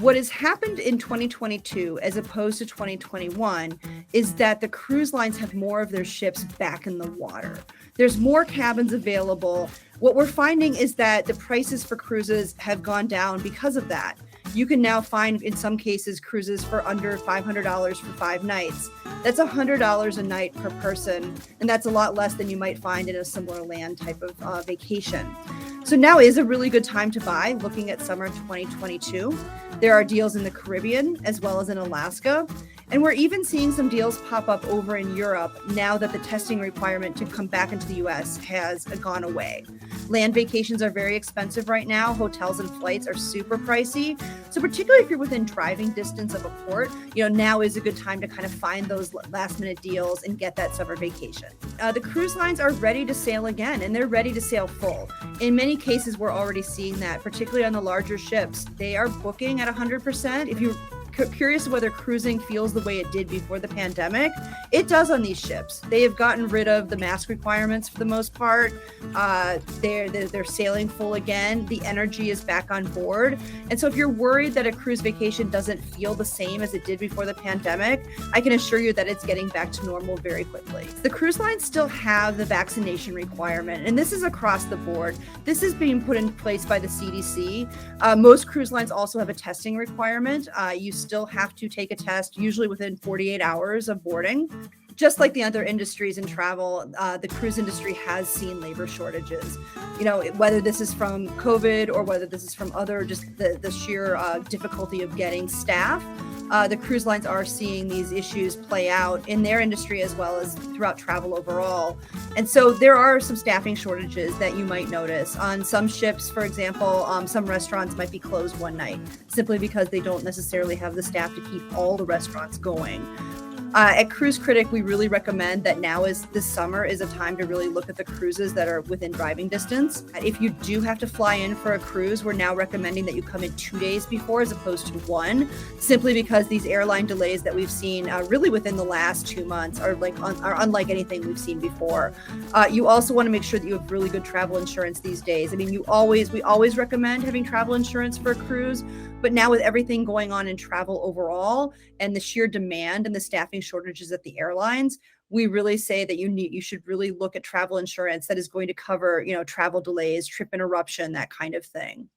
What has happened in 2022 as opposed to 2021 is that the cruise lines have more of their ships back in the water. There's more cabins available. What we're finding is that the prices for cruises have gone down because of that. You can now find, in some cases, cruises for under $500 for 5 nights. That's $100 a night per person, and that's a lot less than you might find in a similar land type of vacation. So now is a really good time to buy, looking at summer 2022. There are deals in the Caribbean as well as in Alaska. And we're even seeing some deals pop up over in Europe now that the testing requirement to come back into the US has gone away. Land vacations are very expensive right now. Hotels and flights are super pricey. So particularly if you're within driving distance of a port, now is a good time to kind of find those last minute deals and get that summer vacation. The cruise lines are ready to sail again, and they're ready to sail full. In many cases, we're already seeing that, particularly on the larger ships. They are booking at 100%. If you're curious whether cruising feels the way it did before the pandemic, it does on these ships. They have gotten rid of the mask requirements for the most part. They're sailing full again. The energy is back on board. And so if you're worried that a cruise vacation doesn't feel the same as it did before the pandemic, I can assure you that it's getting back to normal very quickly. The cruise lines still have the vaccination requirement, and this is across the board. This is being put in place by the CDC. Most cruise lines also have a testing requirement. You still have to take a test, usually within 48 hours of boarding. Just like the other industries in travel, the cruise industry has seen labor shortages. Whether this is from COVID or whether this is from other, just the sheer difficulty of getting staff, the cruise lines are seeing these issues play out in their industry as well as throughout travel overall. And so there are some staffing shortages that you might notice. On some ships, for example, some restaurants might be closed one night simply because they don't necessarily have the staff to keep all the restaurants going. At Cruise Critic, we really recommend that this summer is a time to really look at the cruises that are within driving distance. If you do have to fly in for a cruise, we're now recommending that you come in 2 days before as opposed to one, simply because these airline delays that we've seen really within the last 2 months are unlike anything we've seen before. You also want to make sure that you have really good travel insurance these days. I mean, we always recommend having travel insurance for a cruise, but now with everything going on in travel overall and the sheer demand and the staffing shortages at the airlines, we really say that you should really look at travel insurance that is going to cover, travel delays, trip interruption, that kind of thing.